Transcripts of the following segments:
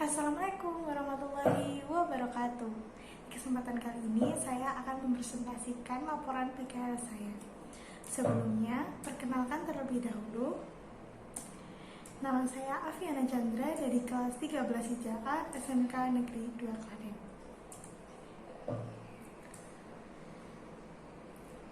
Assalamualaikum warahmatullahi wabarakatuh. Di kesempatan kali ini saya akan mempresentasikan laporan PKL saya. Sebelumnya, perkenalkan terlebih dahulu. Nama saya Afiana Chandra dari kelas 13 IJA SMK Negeri 2 Klaten.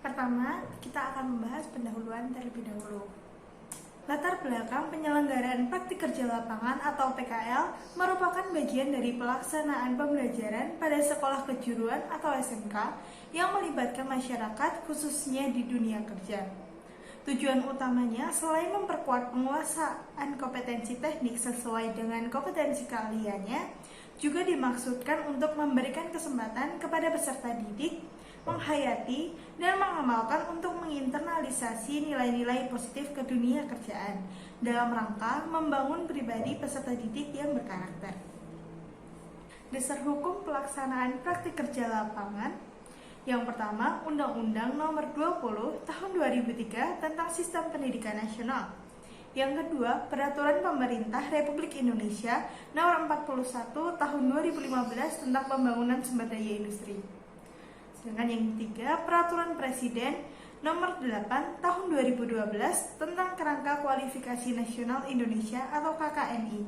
Pertama, kita akan membahas pendahuluan terlebih dahulu. Latar belakang penyelenggaraan praktik kerja lapangan atau PKL merupakan bagian dari pelaksanaan pembelajaran pada sekolah kejuruan atau SMK yang melibatkan masyarakat khususnya di dunia kerja. Tujuan utamanya selain memperkuat penguasaan kompetensi teknik sesuai dengan kompetensi keahliannya, juga dimaksudkan untuk memberikan kesempatan kepada peserta didik menghayati dan mengamalkan untuk menginternalisasi nilai-nilai positif ke dunia kerjaan dalam rangka membangun pribadi peserta didik yang berkarakter. Dasar hukum pelaksanaan praktik kerja lapangan. Yang pertama, Undang-Undang Nomor 20 Tahun 2003 tentang Sistem Pendidikan Nasional. Yang kedua, Peraturan Pemerintah Republik Indonesia Nomor 41 Tahun 2015 tentang Pembangunan Sumber Daya Industri. Sedangkan yang ketiga, Peraturan Presiden Nomor 8 Tahun 2012 tentang Kerangka Kualifikasi Nasional Indonesia atau KKNI.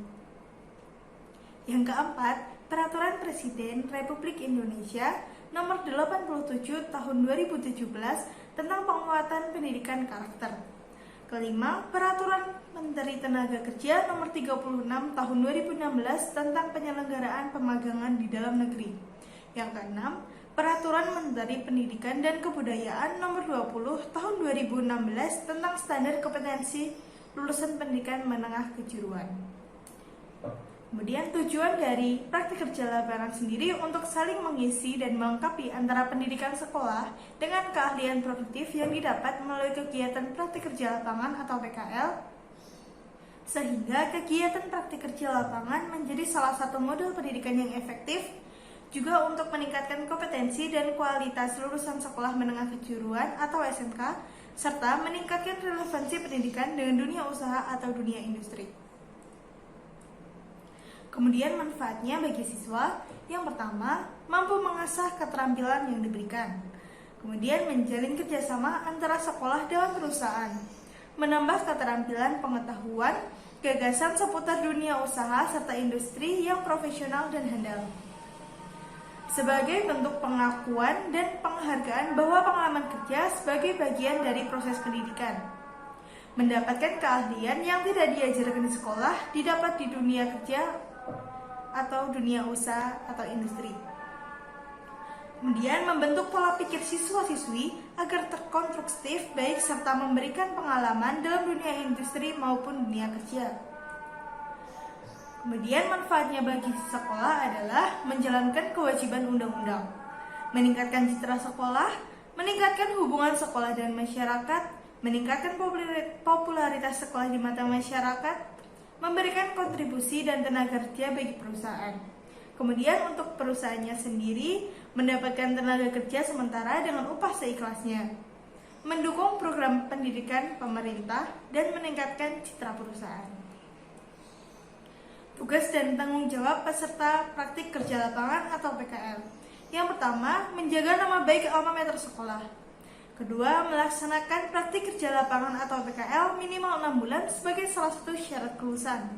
Yang keempat, Peraturan Presiden Republik Indonesia Nomor 87 Tahun 2017 tentang Penguatan Pendidikan Karakter. Kelima, Peraturan Menteri Tenaga Kerja Nomor 36 Tahun 2016 tentang penyelenggaraan pemagangan di dalam negeri. Yang keenam, Peraturan Menteri Pendidikan dan Kebudayaan Nomor 20 Tahun 2016 tentang standar kompetensi lulusan pendidikan menengah kejuruan. Kemudian tujuan dari praktik kerja lapangan sendiri untuk saling mengisi dan melengkapi antara pendidikan sekolah dengan keahlian produktif yang didapat melalui kegiatan praktik kerja lapangan atau PKL, sehingga kegiatan praktik kerja lapangan menjadi salah satu model pendidikan yang efektif juga untuk meningkatkan kompetensi dan kualitas lulusan sekolah menengah kejuruan atau SMK, serta meningkatkan relevansi pendidikan dengan dunia usaha atau dunia industri. Kemudian manfaatnya bagi siswa, yang pertama, mampu mengasah keterampilan yang diberikan. Kemudian menjalin kerjasama antara sekolah dengan perusahaan, menambah keterampilan pengetahuan, gagasan seputar dunia usaha serta industri yang profesional dan handal. Sebagai bentuk pengakuan dan penghargaan bahwa pengalaman kerja sebagai bagian dari proses pendidikan. Mendapatkan keahlian yang tidak diajarkan di sekolah didapat di dunia kerja atau dunia usaha atau industri. Kemudian membentuk pola pikir siswa-siswi agar terkonstruktif baik serta memberikan pengalaman dalam dunia industri maupun dunia kerja. Kemudian manfaatnya bagi sekolah adalah menjalankan kewajiban undang-undang, meningkatkan citra sekolah, meningkatkan hubungan sekolah dan masyarakat, meningkatkan popularitas sekolah di mata masyarakat, memberikan kontribusi dan tenaga kerja bagi perusahaan. Kemudian untuk perusahaannya sendiri mendapatkan tenaga kerja sementara dengan upah seikhlasnya, mendukung program pendidikan pemerintah dan meningkatkan citra perusahaan. Tugas dan tanggung jawab peserta praktik kerja lapangan atau PKL. Yang pertama, menjaga nama baik alma mater sekolah. Kedua, melaksanakan praktik kerja lapangan atau PKL minimal 6 bulan sebagai salah satu syarat kelulusan.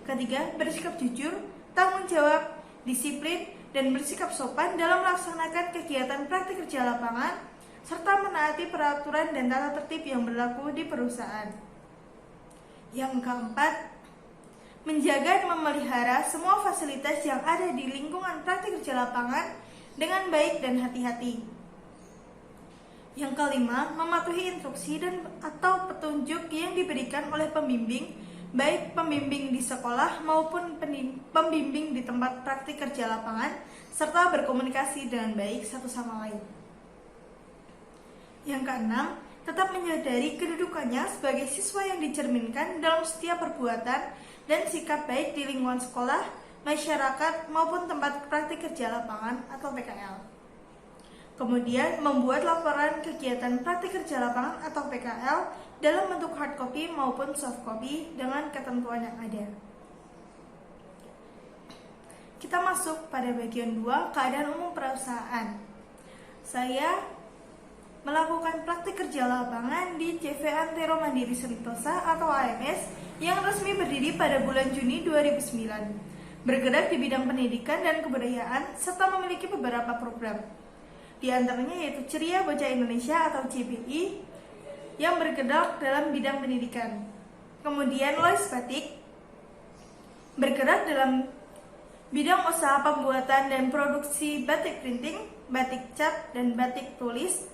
Ketiga, bersikap jujur, tanggung jawab, disiplin, dan bersikap sopan dalam melaksanakan kegiatan praktik kerja lapangan, serta menaati peraturan dan tata tertib yang berlaku di perusahaan. Yang keempat, menjaga dan memelihara semua fasilitas yang ada di lingkungan praktik kerja lapangan dengan baik dan hati-hati. Yang kelima, mematuhi instruksi dan atau petunjuk yang diberikan oleh pembimbing, baik pembimbing di sekolah maupun pembimbing di tempat praktik kerja lapangan, serta berkomunikasi dengan baik satu sama lain. Yang keenam, tetap menyadari kedudukannya sebagai siswa yang dicerminkan dalam setiap perbuatan dan sikap baik di lingkungan sekolah, masyarakat, maupun tempat praktik kerja lapangan atau PKL. Kemudian membuat laporan kegiatan praktik kerja lapangan atau PKL dalam bentuk hard copy maupun soft copy dengan ketentuan yang ada. kita masuk pada bagian 2, keadaan umum perusahaan. Saya melakukan praktik kerja lapangan di CV Antero Mandiri Sentosa atau AMS yang resmi berdiri pada bulan Juni 2009. Bergerak di bidang pendidikan dan kebudayaan serta memiliki beberapa program. Di antaranya yaitu Ceria Bocah Indonesia atau CBI yang bergerak dalam bidang pendidikan. Kemudian Lois Batik bergerak dalam bidang usaha pembuatan dan produksi batik printing, batik cap, dan batik tulis.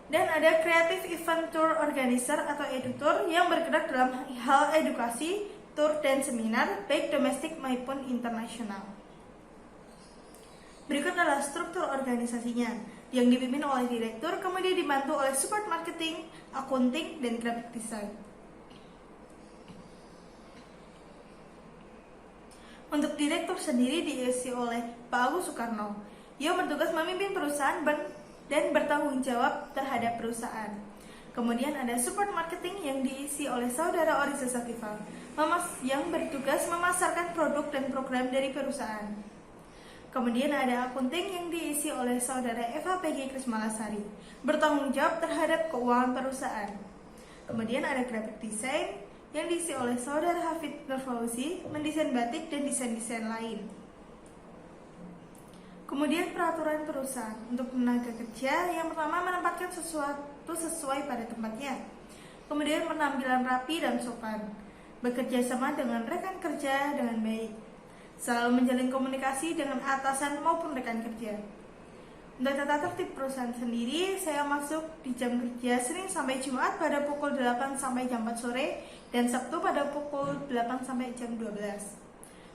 Dan ada Creative Event Tour Organizer atau EduTour yang bergerak dalam hal edukasi, tour, dan seminar, baik domestik maupun internasional. Berikut adalah struktur organisasinya, yang dipimpin oleh direktur, kemudian dibantu oleh support marketing, accounting, dan graphic design. Untuk direktur sendiri diisi oleh Pak Agus Soekarno, yang bertugas memimpin perusahaan dan bertanggung jawab terhadap perusahaan. Kemudian ada support marketing yang diisi oleh Saudara Orisa Satifah, yang bertugas memasarkan produk dan program dari perusahaan. Kemudian ada accounting yang diisi oleh Saudara Eva Peggy Krismalasari, bertanggung jawab terhadap keuangan perusahaan. Kemudian ada graphic design yang diisi oleh Saudara Hafid Nurfauzi, mendesain batik dan desain-desain lain. Kemudian peraturan perusahaan untuk tenaga kerja, yang pertama menempatkan sesuatu sesuai pada tempatnya. Kemudian penampilan rapi dan sopan, bekerja sama dengan rekan kerja dengan baik, selalu menjalin komunikasi dengan atasan maupun rekan kerja. Untuk tata tertib perusahaan sendiri, saya masuk di jam kerja Senin sampai Jumat pada pukul 8 sampai jam 4 sore dan Sabtu pada pukul 8 sampai jam 12.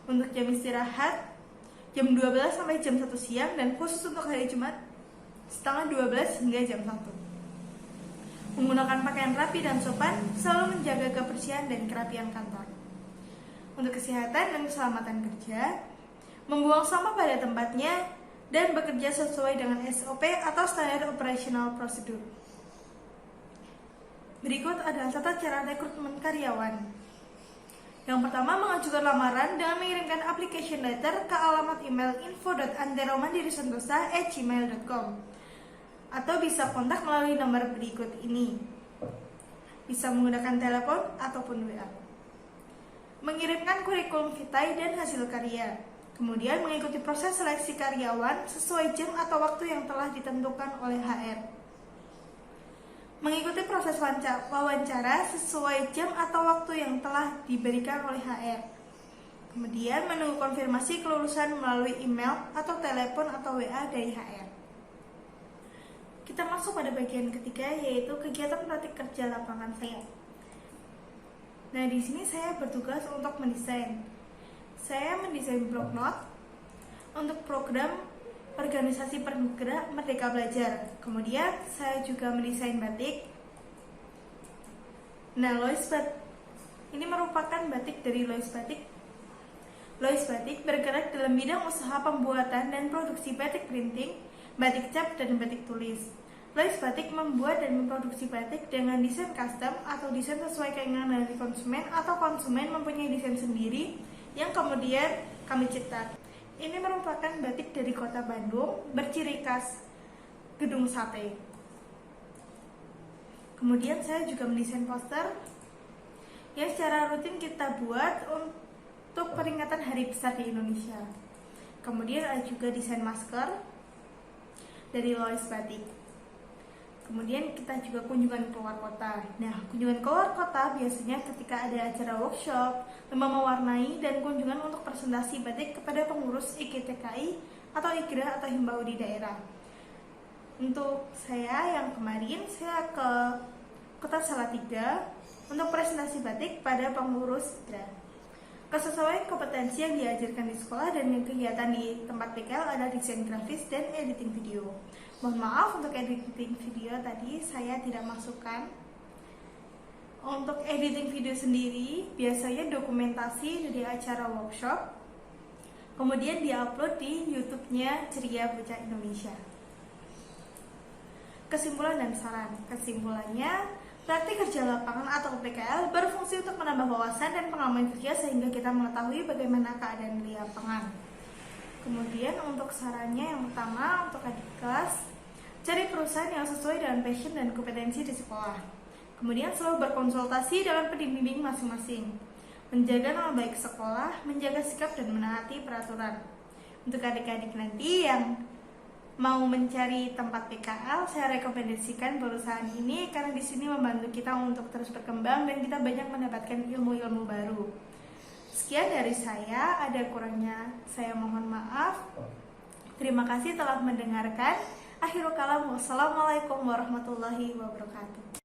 Untuk jam istirahat jam 12 sampai jam 1 siang dan khusus untuk hari Jumat setengah 12 hingga jam 1. Menggunakan pakaian rapi dan sopan, selalu menjaga kebersihan dan kerapian kantor. Untuk kesehatan dan keselamatan kerja, membuang sampah pada tempatnya dan bekerja sesuai dengan SOP atau Standard Operational Procedure. Berikut adalah tata cara rekrutmen karyawan. Yang pertama, mengajukan lamaran dengan mengirimkan application letter ke alamat email info.anteromandirissentosa@gmail.com atau bisa kontak melalui nomor berikut ini. Bisa menggunakan telepon ataupun WA. Mengirimkan kurikulum vitae dan hasil karya. Kemudian mengikuti proses seleksi karyawan sesuai jam atau waktu yang telah ditentukan oleh HR. Mengikuti proses wawancara sesuai jam atau waktu yang telah diberikan oleh HR. Kemudian menunggu konfirmasi kelulusan melalui email atau telepon atau WA dari HR. Kita masuk pada bagian ketiga, yaitu kegiatan praktik kerja lapangan saya. Nah, di sini saya bertugas untuk mendesain. Saya mendesain blog note untuk program organisasi penggerak Merdeka Belajar. Kemudian saya juga mendesain batik. Nah, Lois Batik ini merupakan batik dari Lois Batik. Lois Batik bergerak dalam bidang usaha pembuatan dan produksi batik printing, batik cap, dan batik tulis. Lois Batik membuat dan memproduksi batik dengan desain custom atau desain sesuai keinginan dari konsumen atau konsumen mempunyai desain sendiri yang kemudian kami cetak. Ini merupakan batik dari kota Bandung berciri khas gedung sate. Kemudian saya juga mendesain poster yang secara rutin kita buat untuk peringatan Hari Besar di Indonesia. Kemudian ada juga desain masker dari Lois Batik. Kemudian kita juga kunjungan keluar kota. Nah, kunjungan keluar kota biasanya ketika ada acara workshop, lomba mewarnai, dan kunjungan untuk presentasi batik kepada pengurus IKTKI atau IKRA atau himbau di daerah. Untuk saya yang kemarin, saya ke Kota Salatiga untuk presentasi batik pada pengurus IKRA. Kesesuaian kompetensi yang diajarkan di sekolah dan kegiatan di tempat PKL adalah desain grafis dan editing video. Mohon maaf untuk editing video tadi saya tidak masukkan. Untuk editing video sendiri biasanya dokumentasi dari acara workshop, kemudian diupload di YouTube-nya Ceria Bocah Indonesia. Kesimpulan dan saran. Kesimpulannya, praktik kerja lapangan atau PKL berfungsi untuk menambah wawasan dan pengalaman kerja sehingga kita mengetahui bagaimana keadaan di lapangan. Kemudian untuk sarannya yang pertama untuk adik kelas, cari perusahaan yang sesuai dengan passion dan kompetensi di sekolah. Kemudian selalu berkonsultasi dengan pendidik masing-masing. Menjaga nama baik sekolah, menjaga sikap dan menaati peraturan. Untuk adik-adik nanti yang mau mencari tempat PKL, saya rekomendasikan perusahaan ini karena di sini membantu kita untuk terus berkembang dan kita banyak mendapatkan ilmu-ilmu baru. Sekian dari saya, ada kurangnya saya mohon maaf. Terima kasih telah mendengarkan. Akhirul kalam, wassalamualaikum warahmatullahi wabarakatuh.